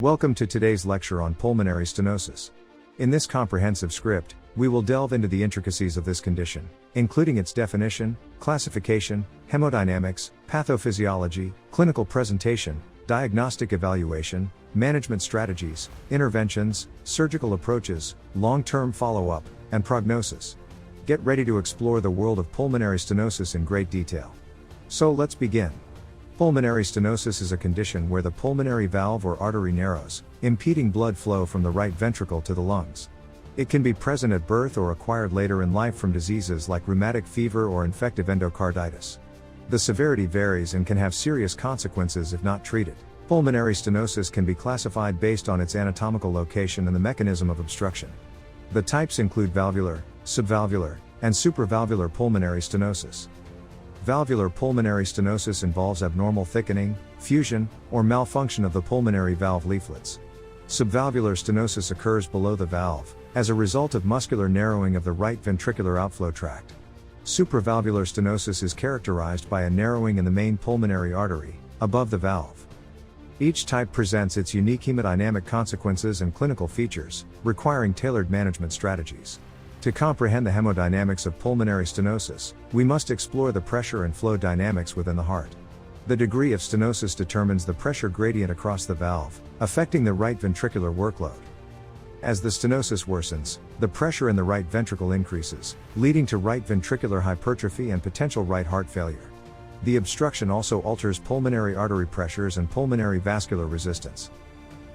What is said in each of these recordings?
Welcome to today's lecture on pulmonary stenosis. In this comprehensive script, we will delve into the intricacies of this condition, including its definition, classification, hemodynamics, pathophysiology, clinical presentation, diagnostic evaluation, management strategies, interventions, surgical approaches, long-term follow-up, and prognosis. Get ready to explore the world of pulmonary stenosis in great detail. So let's begin. Pulmonary stenosis is a condition where the pulmonary valve or artery narrows, impeding blood flow from the right ventricle to the lungs. It can be present at birth or acquired later in life from diseases like rheumatic fever or infective endocarditis. The severity varies and can have serious consequences if not treated. Pulmonary stenosis can be classified based on its anatomical location and the mechanism of obstruction. The types include valvular, subvalvular, and supravalvular pulmonary stenosis. Valvular pulmonary stenosis involves abnormal thickening, fusion, or malfunction of the pulmonary valve leaflets. Subvalvular stenosis occurs below the valve, as a result of muscular narrowing of the right ventricular outflow tract. Supravalvular stenosis is characterized by a narrowing in the main pulmonary artery, above the valve. Each type presents its unique hemodynamic consequences and clinical features, requiring tailored management strategies. To comprehend the hemodynamics of pulmonary stenosis, we must explore the pressure and flow dynamics within the heart. The degree of stenosis determines the pressure gradient across the valve, affecting the right ventricular workload. As the stenosis worsens, the pressure in the right ventricle increases, leading to right ventricular hypertrophy and potential right heart failure. The obstruction also alters pulmonary artery pressures and pulmonary vascular resistance.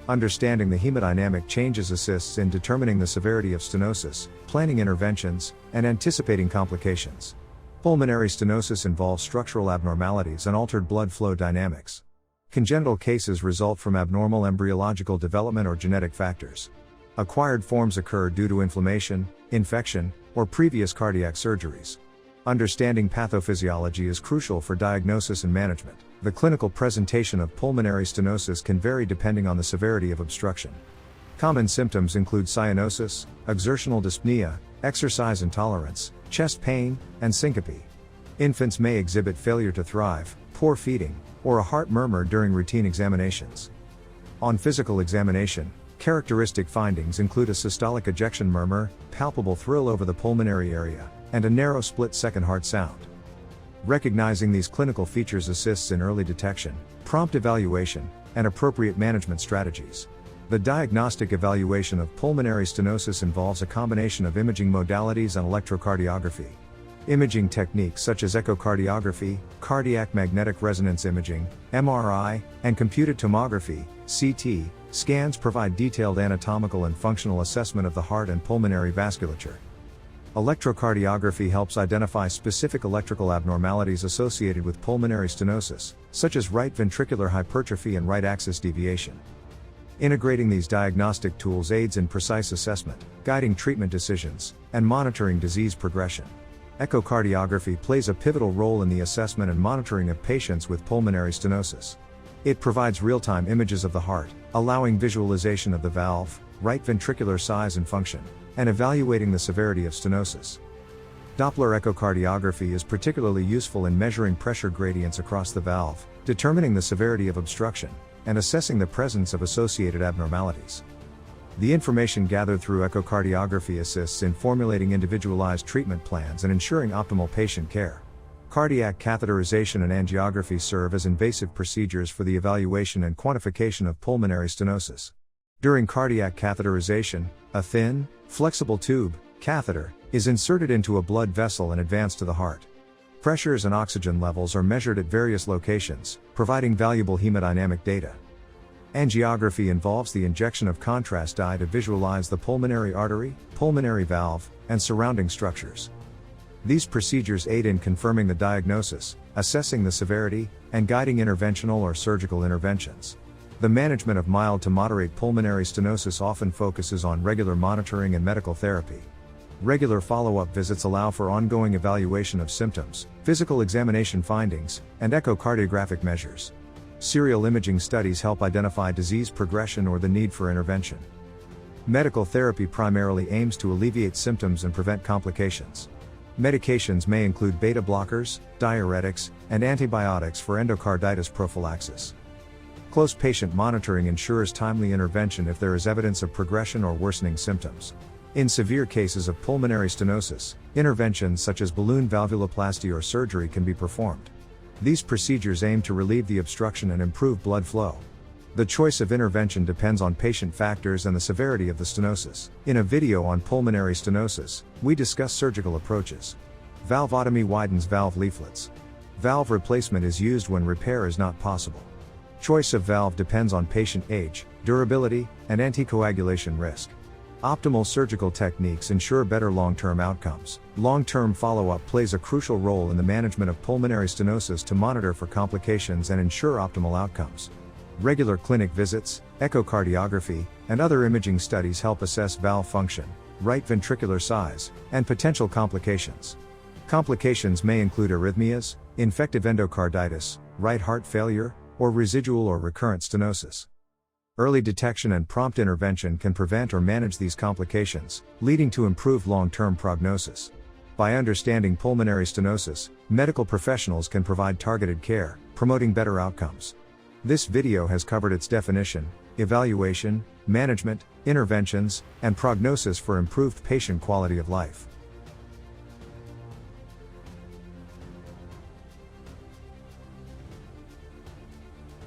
Understanding the hemodynamic changes assists in determining the severity of stenosis, planning interventions, and anticipating complications. Pulmonary stenosis involves structural abnormalities and altered blood flow dynamics. Congenital cases result from abnormal embryological development or genetic factors. Acquired forms occur due to inflammation, infection, or previous cardiac surgeries. Understanding pathophysiology is crucial for diagnosis and management. The clinical presentation of pulmonary stenosis can vary depending on the severity of obstruction. Common symptoms include cyanosis, exertional dyspnea, exercise intolerance, chest pain, and syncope. Infants may exhibit failure to thrive, poor feeding, or a heart murmur during routine examinations. On physical examination, characteristic findings include a systolic ejection murmur, palpable thrill over the pulmonary area, and a narrow split-second heart sound. Recognizing these clinical features assists in early detection, prompt evaluation, and appropriate management strategies. The diagnostic evaluation of pulmonary stenosis involves a combination of imaging modalities and electrocardiography. Imaging techniques such as echocardiography, cardiac magnetic resonance imaging, MRI, and computed tomography, CT, scans provide detailed anatomical and functional assessment of the heart and pulmonary vasculature. Electrocardiography helps identify specific electrical abnormalities associated with pulmonary stenosis, such as right ventricular hypertrophy and right axis deviation. Integrating these diagnostic tools aids in precise assessment, guiding treatment decisions, and monitoring disease progression. Echocardiography plays a pivotal role in the assessment and monitoring of patients with pulmonary stenosis. It provides real-time images of the heart, allowing visualization of the valve, right ventricular size and function, and evaluating the severity of stenosis. Doppler echocardiography is particularly useful in measuring pressure gradients across the valve, determining the severity of obstruction, and assessing the presence of associated abnormalities. The information gathered through echocardiography assists in formulating individualized treatment plans and ensuring optimal patient care. Cardiac catheterization and angiography serve as invasive procedures for the evaluation and quantification of pulmonary stenosis. During cardiac catheterization, a thin, flexible tube, catheter, is inserted into a blood vessel and advanced to the heart. Pressures and oxygen levels are measured at various locations, providing valuable hemodynamic data. Angiography involves the injection of contrast dye to visualize the pulmonary artery, pulmonary valve, and surrounding structures. These procedures aid in confirming the diagnosis, assessing the severity, and guiding interventional or surgical interventions. The management of mild to moderate pulmonary stenosis often focuses on regular monitoring and medical therapy. Regular follow-up visits allow for ongoing evaluation of symptoms, physical examination findings, and echocardiographic measures. Serial imaging studies help identify disease progression or the need for intervention. Medical therapy primarily aims to alleviate symptoms and prevent complications. Medications may include beta blockers, diuretics, and antibiotics for endocarditis prophylaxis. Close patient monitoring ensures timely intervention if there is evidence of progression or worsening symptoms. In severe cases of pulmonary stenosis, interventions such as balloon valvuloplasty or surgery can be performed. These procedures aim to relieve the obstruction and improve blood flow. The choice of intervention depends on patient factors and the severity of the stenosis. In a video on pulmonary stenosis, we discuss surgical approaches. Valvotomy widens valve leaflets. Valve replacement is used when repair is not possible. Choice of valve depends on patient age, durability, and anticoagulation risk. Optimal surgical techniques ensure better long-term outcomes. Long-term follow-up plays a crucial role in the management of pulmonary stenosis to monitor for complications and ensure optimal outcomes. Regular clinic visits, echocardiography, and other imaging studies help assess valve function, right ventricular size, and potential complications. Complications may include arrhythmias, infective endocarditis, right heart failure, or residual or recurrent stenosis. Early detection and prompt intervention can prevent or manage these complications, leading to improved long-term prognosis. By understanding pulmonary stenosis, medical professionals can provide targeted care, promoting better outcomes. This video has covered its definition, evaluation, management, interventions, and prognosis for improved patient quality of life.